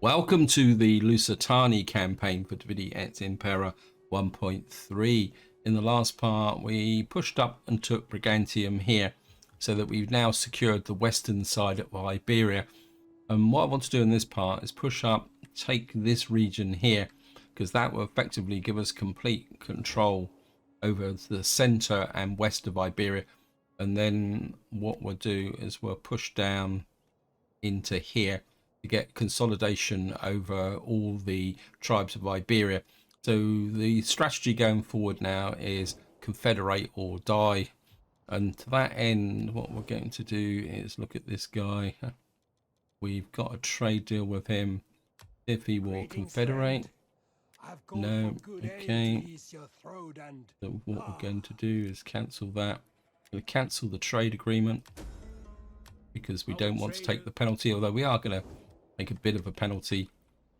Welcome to the Lusitani Campaign for Et Impera 1.3. In the last part, we pushed up and took Brigantium here, so that we've now secured the western side of Iberia. And what I want to do in this part is push up, take this region here, because that will effectively give us complete control over the center and west of Iberia. And then what we'll do is we'll push down into here to get consolidation over all the tribes of Iberia. So the strategy going forward now is Confederate or die. And to that end, what we're going to do is look at this guy. We've got a trade deal with him. If he will confederate. No. Okay. So what we're going to do is cancel that. We're going to cancel the trade agreement because we don't want to take the penalty, although we are going to make a bit of a penalty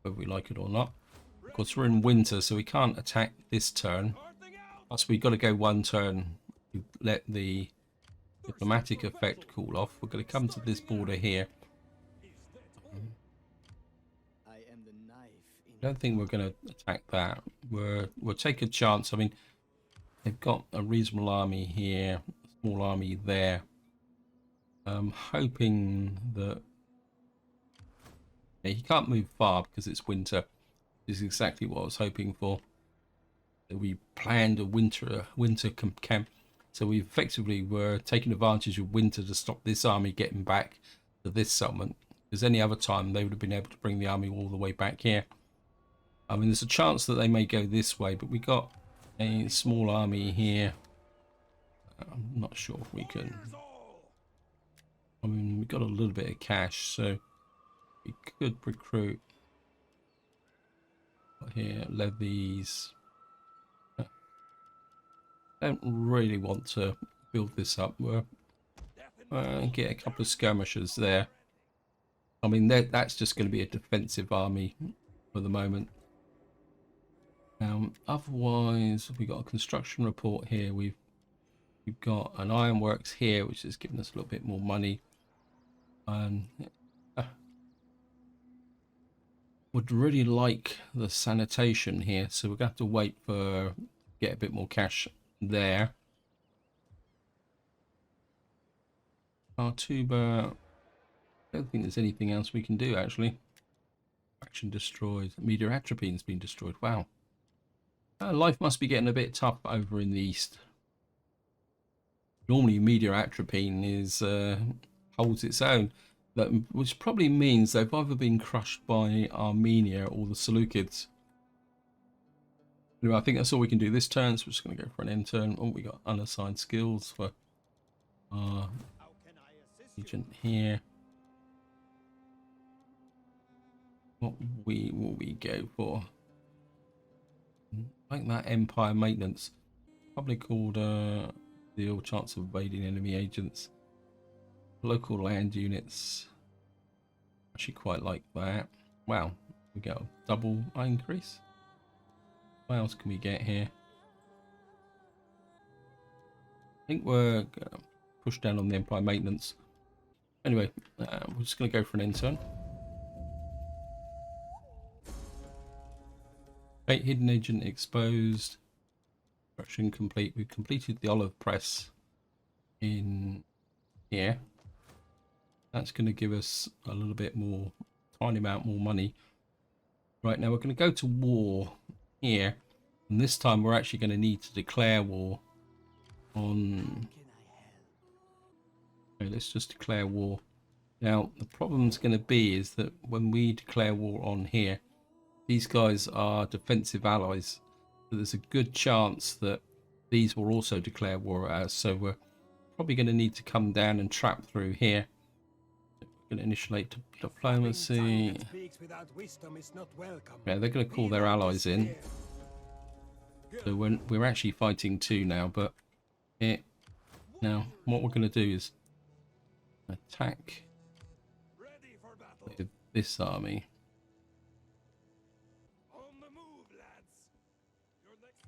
whether we like it or not. Of course, we're in winter, so we can't attack this turn. Plus, we've got to go one turn to let the diplomatic effect cool off. We're going to come to this border here. I don't think we're going to attack that. We'll take a chance. I mean, they've got a reasonable army here, a small army there. I'm hoping that he can't move far because it's winter. This is exactly what I was hoping for. We planned a winter camp, so we effectively were taking advantage of winter to stop this army getting back to this settlement. Because any other time they would have been able to bring the army all the way back here. I mean, there's a chance that they may go this way, but we got a small army here. I'm not sure if we can. I mean, we got a little bit of cash, so we could recruit here, levies. Don't really want to build this up. We'll get a couple of skirmishers there. I mean, that's just going to be a defensive army for the moment. Otherwise, we've got a construction report here. We've got an ironworks here, which is giving us a little bit more money. Would really like the sanitation here, so we're going to have to wait for get a bit more cash there. Artuba, I don't think there's anything else we can do actually. Faction destroyed. Media atropine's been destroyed. Wow. Life must be getting a bit tough over in the east. Normally media atropine is holds its own, which probably means they've either been crushed by Armenia or the Seleucids. Anyway, I think that's all we can do this turn, so we're just going to go for an end turn. Oh, we got unassigned skills for our agent here. What will we go for? I think that Empire Maintenance, probably called deal chance of evading enemy agents. Local land units, actually quite like that. Wow, we got a double increase. What else can we get here? I think we're gonna push down on the Empire Maintenance. Anyway, we're just gonna go for an end turn. Hidden agent exposed. Construction complete. We've completed the olive press in here. That's going to give us a little bit more, tiny amount more money. Right, now we're going to go to war here, and this time we're actually going to need to declare war on. Okay, let's just declare war. Now the problem's going to be is that when we declare war on here, these guys are defensive allies, so there's a good chance that these will also declare war at us. So we're probably going to need to come down and trap through here. We're going to initiate diplomacy. Yeah, they're going to call their allies in. So we're actually fighting two now, but now what we're going to do is attack with this army.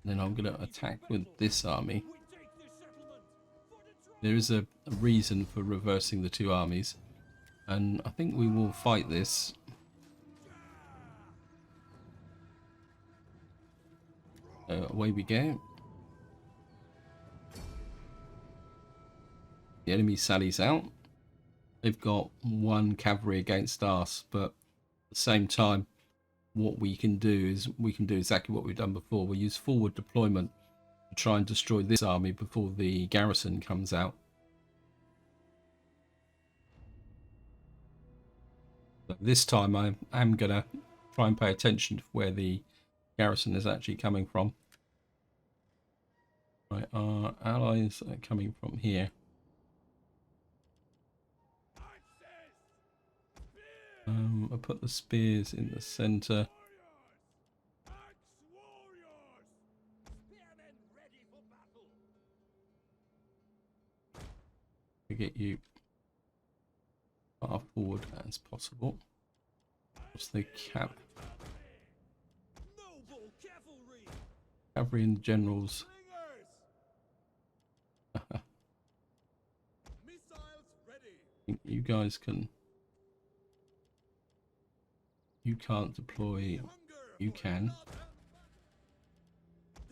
Then I'm going to attack with this army. There is a reason for reversing the two armies, and I think we will fight this. Away we go. The enemy sallies out. They've got 1 cavalry against us, but at the same time, what we can do is we can do exactly what we've done before. We'll use forward deployment to try and destroy this army before the garrison comes out. But this time I am going to try and pay attention to where the garrison is actually coming from. Right, our allies are coming from here. I'll put the spears in the center. To get you far forward as possible. What's the cavalry and generals? I think you guys can. You can't deploy. You can.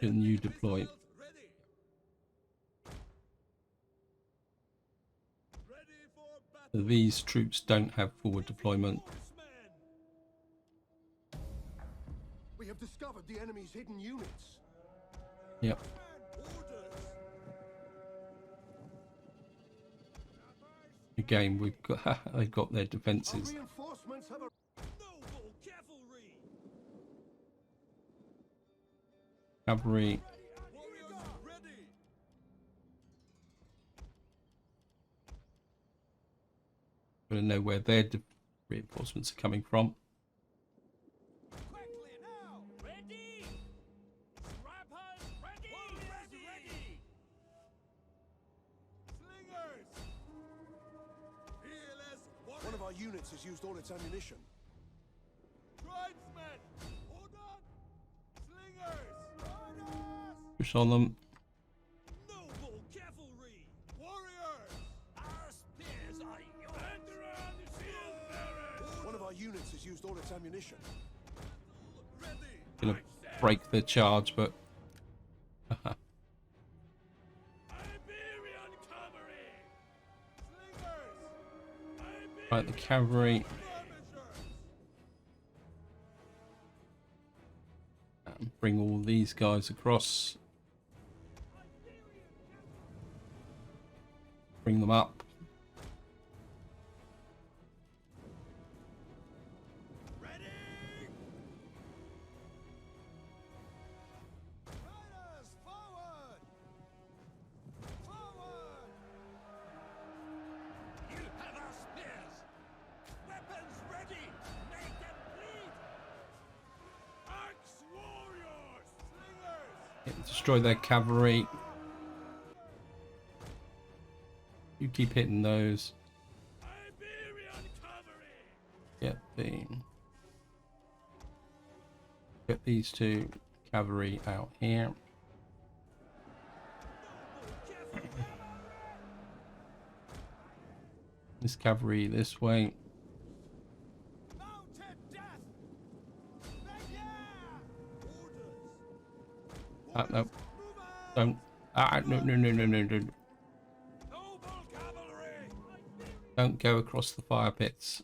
Can you deploy? So these troops don't have forward deployment. We have discovered the enemy's hidden units. Yep. Again, we've got they've got their defenses. Cavalry. Got to know where their reinforcements are coming from. One of our units has used all its ammunition. Push on them. Noble cavalry, warriors, our spears are yours. One of our units has used all its ammunition. Gonna break the charge, but right, the cavalry. And bring all these guys across. Bring them up. Ready! Riders, forward! Forward! You have our spears! Weapons ready! Make them bleed! Axe warriors! Slingers! Destroy their cavalry. You keep hitting those. Get these 2 cavalry out here. This cavalry this way. No. Don't. No. Don't go across the fire pits.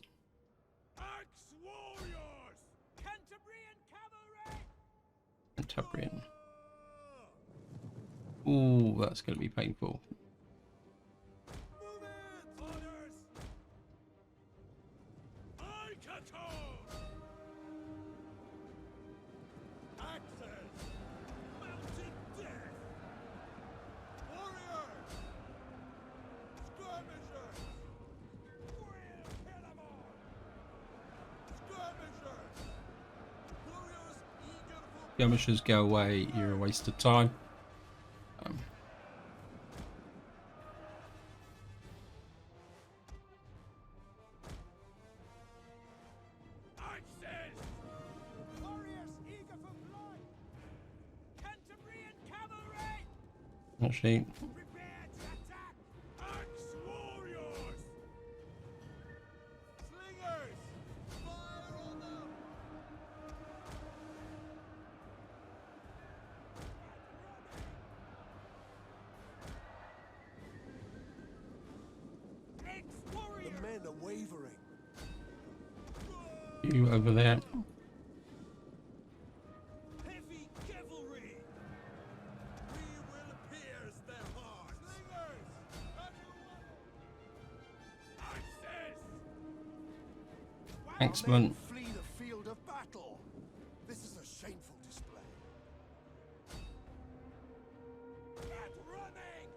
Axe warriors! Cantabrian cavalry! Cantabrian. Ooh, that's going to be painful. Move it! Orders! Axes! Mounted death! Warriors! Skirmishers! We'll kill 'em all! Skirmishers! Warriors eager for Skirmishers, go away. You're a waste of time. axes! Warriors eager for blood! Cantabrian cavalry! Actually, Prepare to attack! Axe warriors! Slingers! Fire on them! wavering. You over there. Heavy cavalry! We will pierce their hearts! Slingers! Axes! Excellent. Flee the field of battle. This is a shameful display. Get running!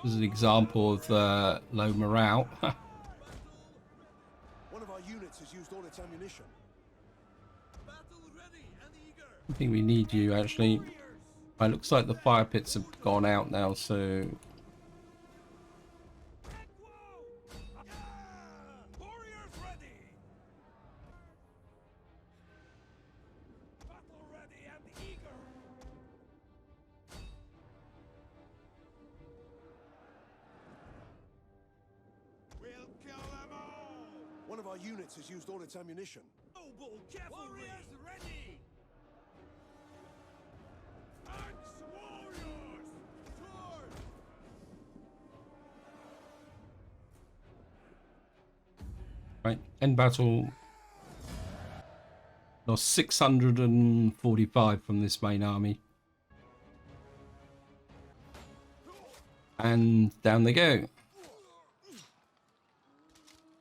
This is an example of low morale. One of our units has used all its ammunition. Battle ready and eager! I think we need you actually. It looks like the fire pits have gone out now, so Warriors ready! Battle ready and eager! We'll kill them all! One of our units has used all its ammunition. Noble cavalry! Warriors ready! Axe warriors! Sword! right. End battle. Lost 645 from this main army. And down they go.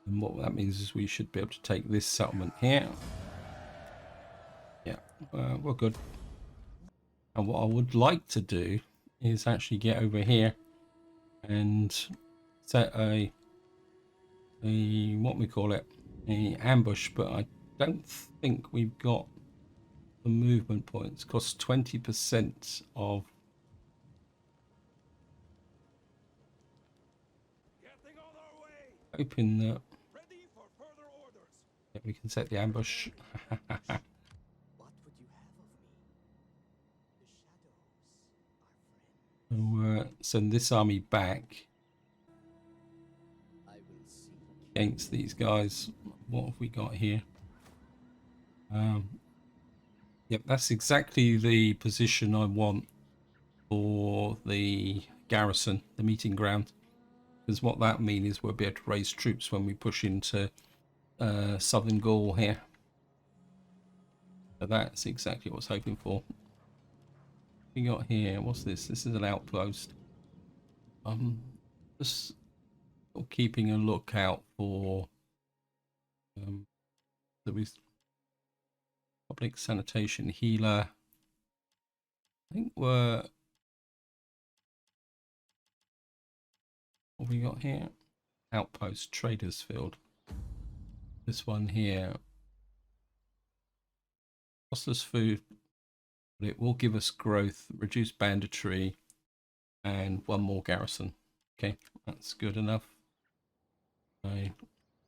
And what that means is we should be able to take this settlement here. Yeah, we're good. And what I would like to do is actually get over here and set a what we call it, a ambush, but I don't think we've got the movement points. Costs 20% of. Getting on our way! Hoping that Ready for further orders! we can set the ambush. What would you have of me? The shadows, our friend. Send this army back I will seek. against these guys. What have we got here? Yep, that's exactly the position I want for the garrison, the meeting ground. Because what that means is we'll be able to raise troops when we push into southern Gaul here. So that's exactly what I was hoping for. We got here, what's this? This is an outpost. Just keeping a lookout for there is public sanitation healer. I think we're what have we got here? Outpost traders field. This one here costs us food, but it will give us growth, reduce banditry, and one more garrison. Okay, that's good enough. I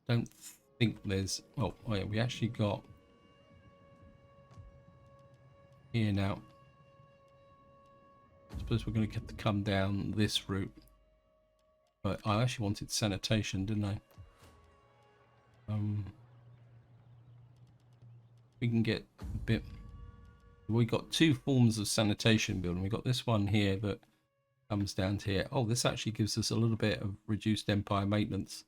don't think there's. Oh yeah, we actually got here now. I suppose we're going to get to come down this route, but I actually wanted sanitation, didn't I? We can get a bit. We got two forms of sanitation building. We got this one here that comes down to here. Oh, this actually gives us a little bit of reduced empire maintenance.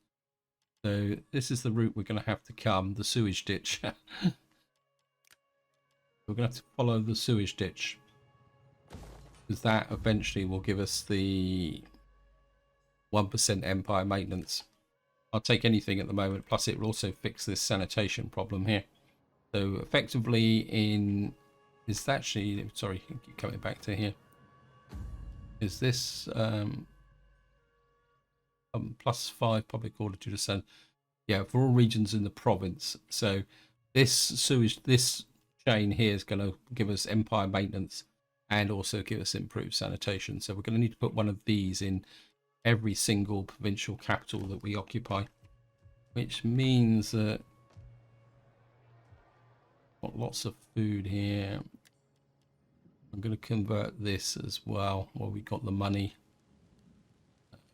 So this is the route we're going to have to come, the sewage ditch. We're going to have to follow the sewage ditch, because that eventually will give us the 1% empire maintenance. I'll take anything at the moment, plus it will also fix this sanitation problem here. So effectively is actually, sorry, keep coming back to here. Is this +5 public order to descend? Yeah, for all regions in the province. So this chain here is going to give us empire maintenance and also give us improved sanitation. So we're going to need to put one of these in every single provincial capital that we occupy, which means that got lots of food here. I'm going to convert this as well while we got the money,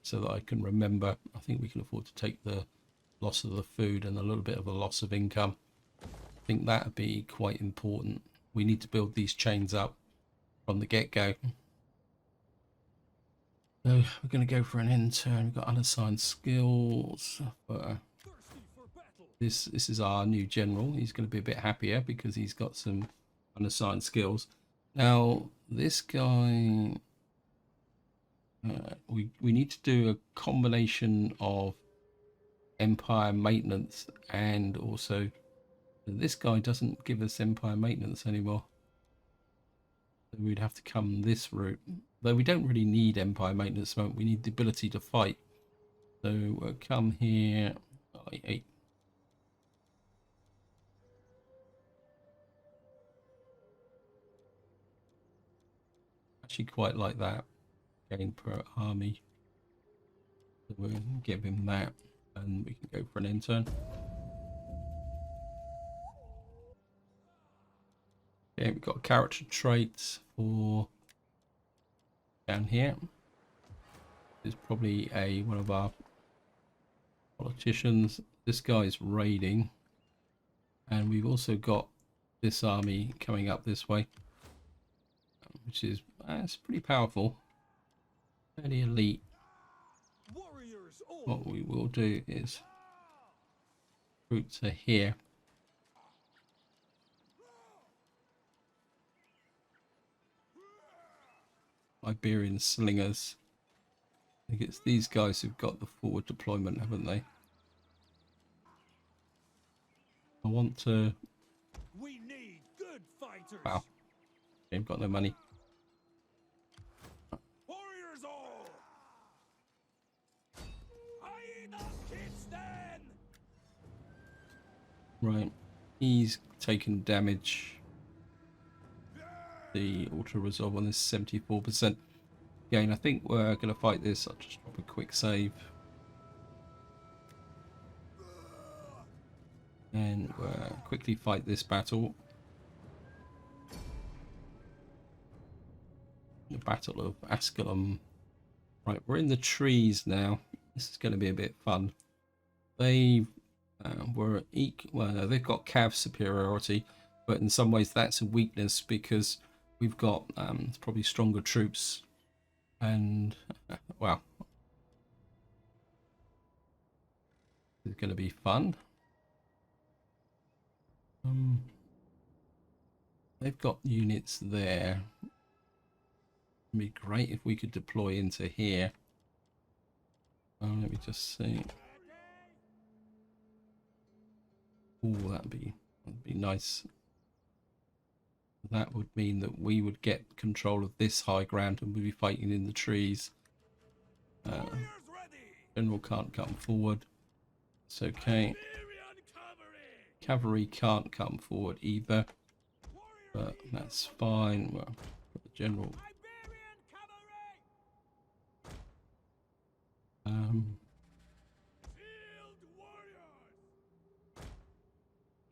so that I can remember. I think we can afford to take the loss of the food and a little bit of a loss of income. I think that would be quite important. We need to build these chains up from the get-go. So we're going to go for an intern. We've got unassigned skills. Thirsty for battle. This is our new general. He's going to be a bit happier because he's got some unassigned skills. Now this guy, we need to do a combination of empire maintenance, and also this guy doesn't give us empire maintenance anymore. So we'd have to come this route. Though we don't really need empire maintenance at the moment. We need the ability to fight. So we'll come here. I actually quite like that. Gain per army. So we'll give him that, and we can go for an intern. Okay, we've got character traits for down here. This is probably one of our politicians. This guy's raiding, and we've also got this army coming up this way, which is it's pretty powerful, fairly elite. Warriors all. What we will do is route to here. Iberian slingers. I think it's these guys who've got the forward deployment, haven't they? I want to. We need good fighters. Wow, they've got no money. Warriors all. Hyena kids then. Right, he's taken damage. The auto resolve on this 74%. Again, I think we're going to fight this. I'll just drop a quick save. And we'll quickly fight this battle. The Battle of Aracullum. Right, we're in the trees now. This is going to be a bit fun. They were well, no, they've got cav superiority, but in some ways that's a weakness because we've got probably stronger troops, and well, it's going to be fun. They've got units there. It'd be great if we could deploy into here. Let me just see. Oh, that'd be nice. That would mean that we would get control of this high ground and we'd be fighting in the trees. Warriors ready. General can't come forward. It's okay. Iberian cavalry. Cavalry can't come forward either, Warrior but that's fine. Well, the general. Iberian cavalry. Field warriors.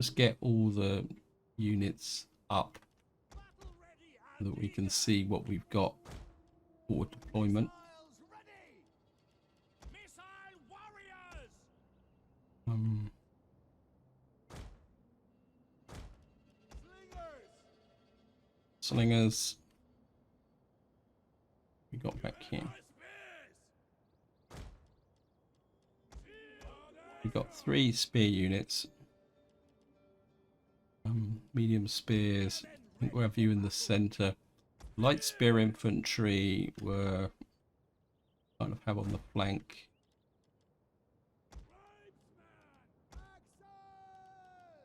Just get all the units up Battle ready. so that we can see what we've got for deployment. Missiles ready. Missile warriors. Slingers. Slingers. We got back here. We've got 3 spear units. Medium spears. I think we'll have you in the center. Light spear infantry were kind of have on the flank.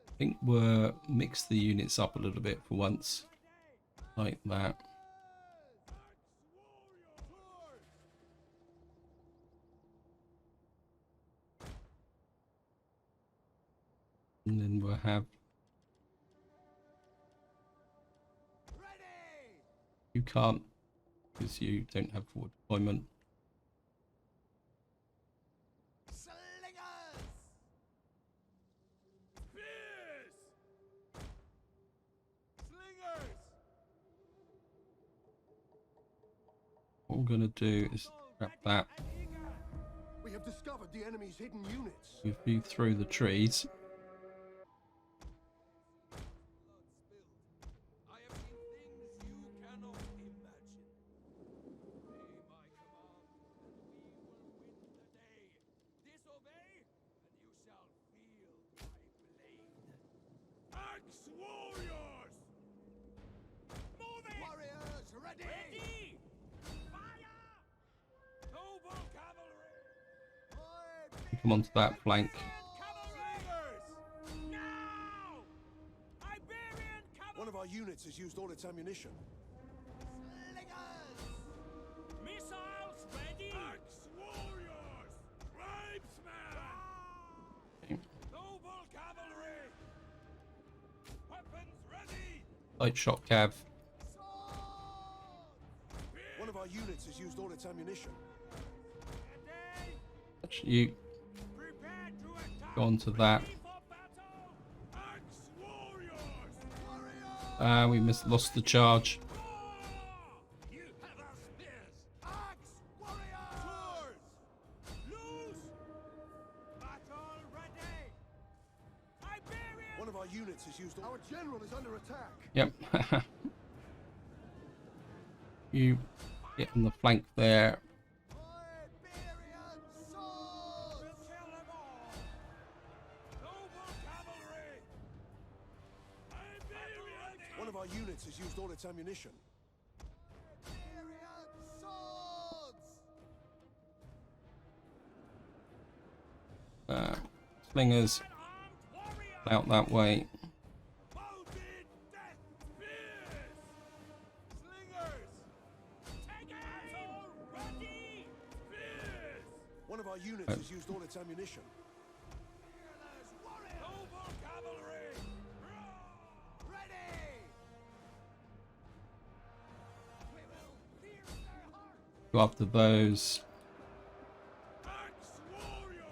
I think we'll mix the units up a little bit for once, like that. And then we'll have you can't because you don't have forward deployment. Slingers. Spears. Slingers. What we're gonna do is grab that, We have discovered the enemy's hidden units. move you through the trees. I have seen things you cannot imagine. Obey my command. Axe warriors! Moving! Warriors, ready! Ready! Fire! Noble cavalry! Come onto that flank. Cavalry! Now! Iberian cavalry! One of our units has used all its ammunition. Missiles ready! Axe warriors! Tribesmen! Noble cavalry! Weapons ready! Light shot cav. One of our units has used all its ammunition. Ready! Actually, you Prepare to attack! go onto that. Ready for battle! Axe warriors! We lost the charge. You have our spears! Axe warriors! Swords! Loose! Battle ready! Iberian! One of our units has used all... Our general is under attack. Yep. You get on the flank there. We'll kill them all! Noble cavalry! Iberian! One of our units has used all its ammunition. Slingers Armed warrior! out that way. Mounted death spears! Slingers! Take it! Ready! Spears! One of our units has used all its ammunition. Fearless warrior! Noble cavalry! Ready! We will pierce their hearts! Go after those. Axe warriors!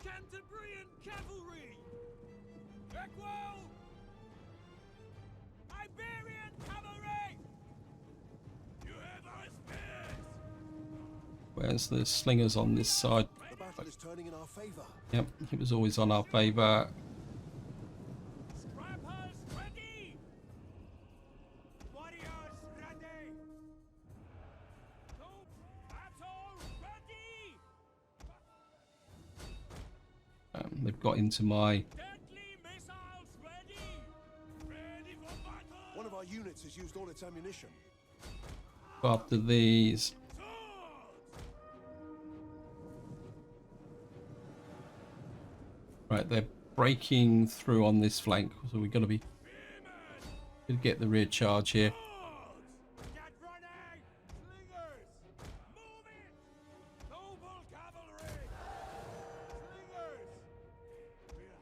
Cantabrian cavalry! Equal! Iberian cavalry! You have our spears! Where's the slingers on this side? The battle is turning in our favor. Yep, he was always on our favour. Scrappers ready! Warriors ready! No battle ready! They've got into my Deadly missiles ready! Ready for battle! One of our units has used all its ammunition. go after these. Right, they're breaking through on this flank, so we've got to be gonna get the rear charge here. Get ready! Slingers! Move it! Noble cavalry! Slingers!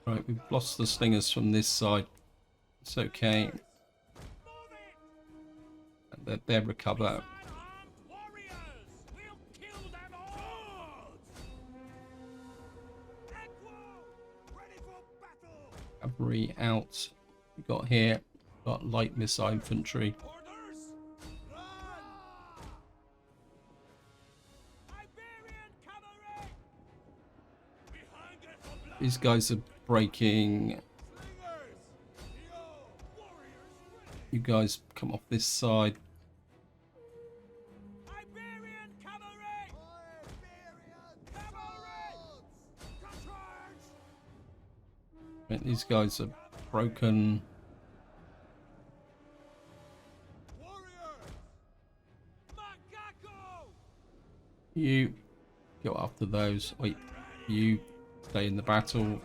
Right, we've lost the slingers from this side. It's okay. Move it! They'll recover. Armed warriors! We'll kill them all! Equal! Ready for battle! Cavalry out. We got here. Got light missile infantry. Orders! Run! Iberian cavalry! Behind it for blood! These guys are breaking. Slingers! Yo! Warriors ready! You guys come off this side. Iberian cavalry! Iberian cavalry! Charge! Right, these guys are broken. Warriors! Macaco! You go after those. Wait, you stay in the battle.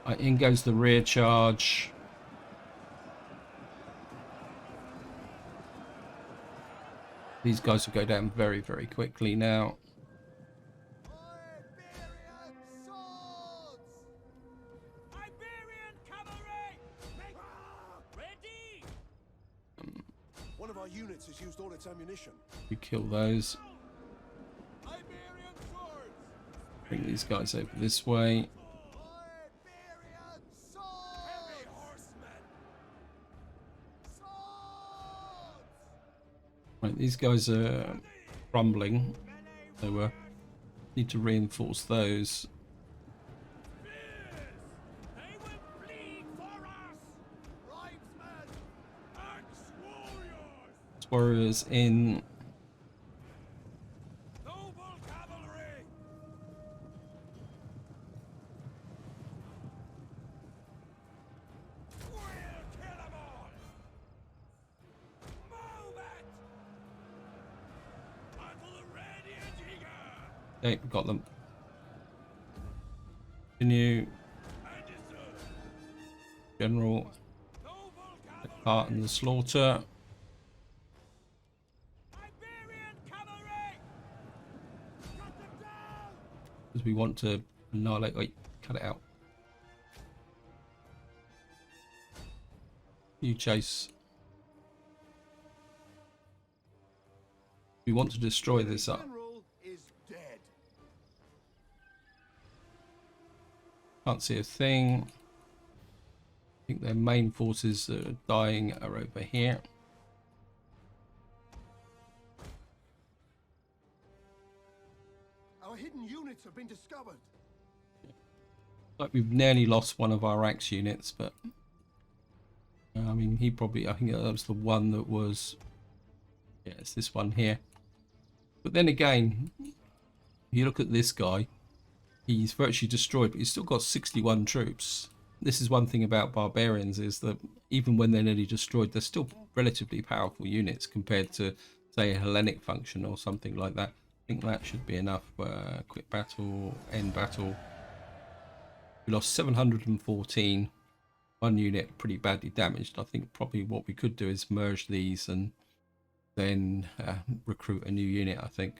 Ready! In goes the rear charge. These guys will go down very, very quickly now. Iberian cavalry! Ready! One of our units has used all its ammunition. You kill those. Iberian swords! Bring these guys over this way. Heavy horsemen! Right, these guys are crumbling. So need to reinforce those. They will bleed for us! Tribesmen! Axe warriors! Warriors in. Noble Okay, we got them. Continue. General. Take part in the slaughter. Iberian cavalry! Cut them down! Because we want to annihilate. Wait, cut it out. You chase. We want to destroy this up. General is dead. Can't see a thing. I think their main forces that are dying are over here. Our hidden units have been discovered. Like we've nearly lost one of our axe units, but I mean, he probably, I think that was the one that was, yeah, it's this one here. But then again, you look at this guy, he's virtually destroyed, but he's still got 61 troops. This is one thing about barbarians, is that even when they're nearly destroyed, they're still relatively powerful units compared to, say, a Hellenic function or something like that. I think that should be enough. Quit battle, end battle. We lost 714. One unit pretty badly damaged. I think probably what we could do is merge these and then recruit a new unit. I think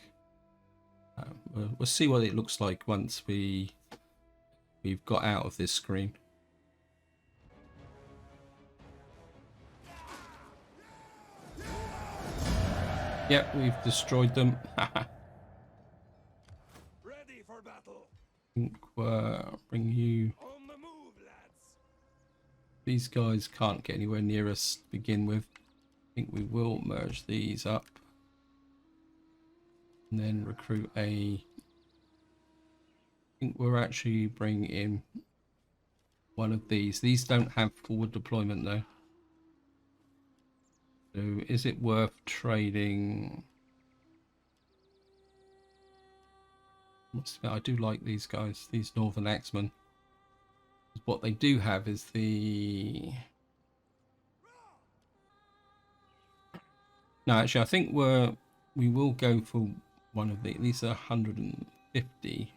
we'll see what it looks like once we've got out of this screen. Yep, we've destroyed them. Ready for battle! I think bring you. On the move, lads! These guys can't get anywhere near us to begin with. I think we will merge these up and then recruit a. I think we're actually bringing in one of these. These don't have forward deployment though. So is it worth trading? I do like these guys, these Northern Axemen. What they do have is the. No, actually, I think we will go for one of these are 150.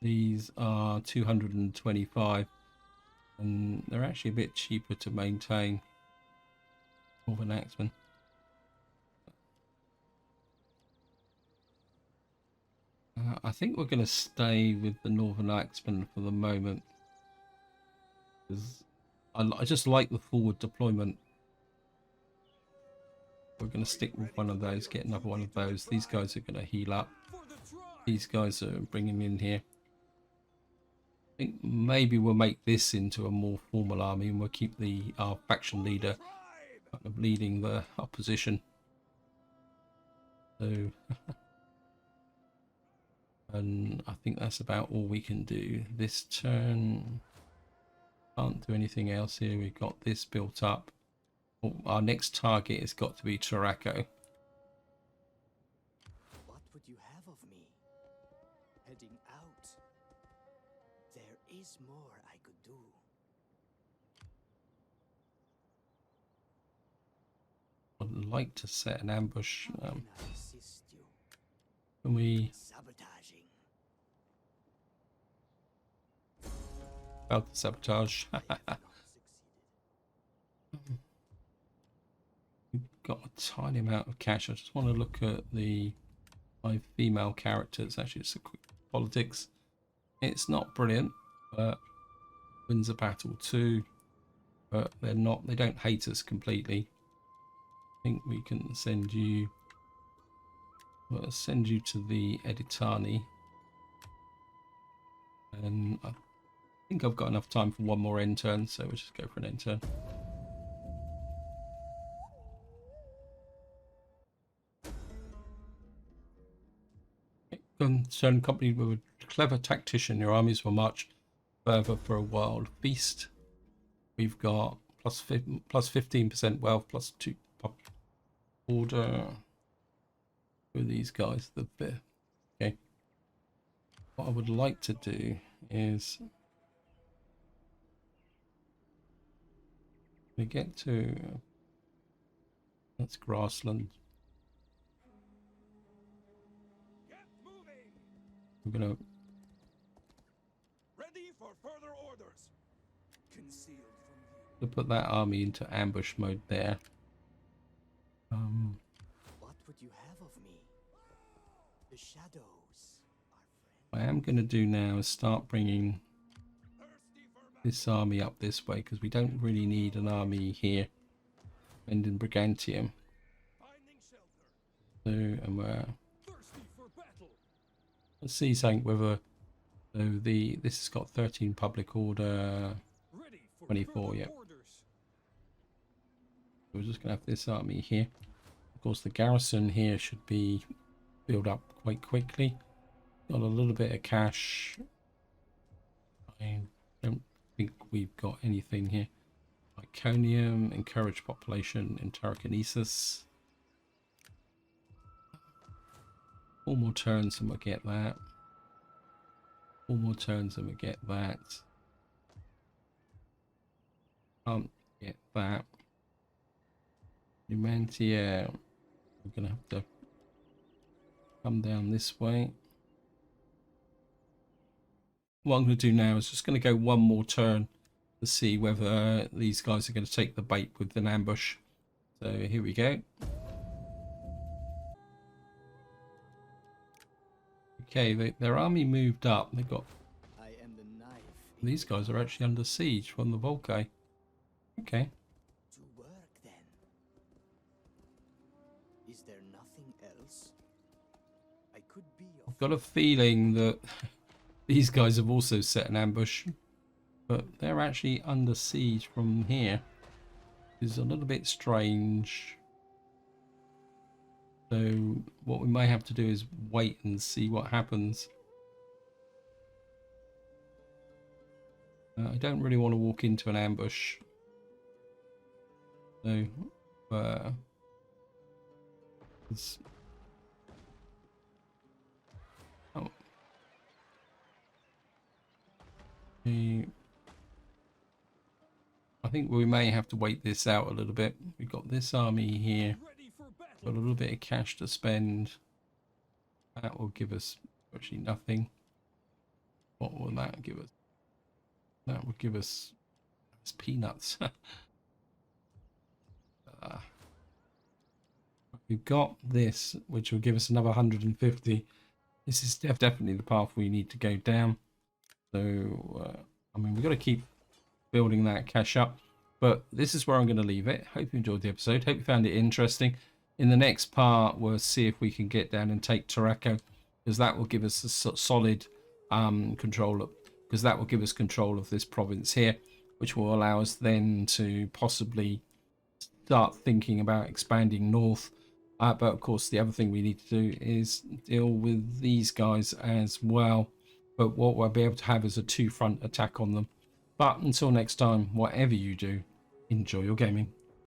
These are 225, and they're actually a bit cheaper to maintain. Northern Axemen. I think we're going to stay with the Northern Axemen for the moment, because I just like the forward deployment. We're going to stick with one of those, get another one of those. These guys are going to heal up. These guys are bringing in here. I think maybe we'll make this into a more formal army, and we'll keep our faction leader kind of leading the opposition. So, and I think that's about all we can do this turn. Can't do anything else here. We've got this built up. Our next target has got to be Taraco. What would you have of me? Heading out. There is more I could do. I'd like to set an ambush. How can I assist you? Can we? Sabotaging. About the sabotage. I have not succeeded. We've got a tiny amount of cash. I just want to look at my female characters. Actually, it's a quick politics. It's not brilliant, but wins a battle too. But they're not. They don't hate us completely. I think we can send you. Well, send you to the Editani, and I think I've got enough time for one more end turn, so we'll just go for an end turn. Concerned company with a clever tactician, your armies will march further for a wild feast. We've got plus 15% wealth, plus 2 order with these guys. Okay. What I would like to do is we get to that's grassland. We're gonna Ready for further orders. Concealed from view. put that army into ambush mode there. What would you have of me? The shadows are What I am gonna do now is start bringing Thirsty for battle. this army up this way, because we don't really need an army here. And in Brigantium. Finding shelter. So, and we're Thirsty for battle. let's see something whether this has got 13 public order. Ready for 24, further yeah. orders. We're just gonna have this army here. Of course, the garrison here should be built up quite quickly. Got a little bit of cash. I don't think we've got anything here. Iconium, encourage population in Telekinesis. 4 more turns and we'll get that. 4 more turns and we'll get that. Can't get that. Numantia. We're gonna have to come down this way. What I'm going to do now is just going to go 1 more turn to see whether these guys are going to take the bait with an ambush. So here we go. Okay, their army moved up. They've got I am the knife. in these your guys are actually under siege from the Volcae. Okay. To work then. Is there nothing else? I could be of I've got a feeling that these guys have also set an ambush, but they're actually under siege from here. It's a little bit strange. So what we may have to do is wait and see what happens. I don't really want to walk into an ambush. So, it's, oh. I think we may have to wait this out a little bit. We've got this army here. Ready for battle. Got a little bit of cash to spend. That will give us actually nothing. What will that give us? That would give us peanuts. We've got this, which will give us another 150. This is definitely the path we need to go down. So, I mean, we've got to keep building that cash up. But this is where I'm going to leave it. Hope you enjoyed the episode. Hope you found it interesting. In the next part, we'll see if we can get down and take Taraco, because that will give us a solid control of, because that will give us control of this province here, which will allow us then to possibly start thinking about expanding north. But of course, the other thing we need to do is deal with these guys as well. But what we'll be able to have is a 2-front attack on them. But until next time, whatever you do, enjoy your gaming.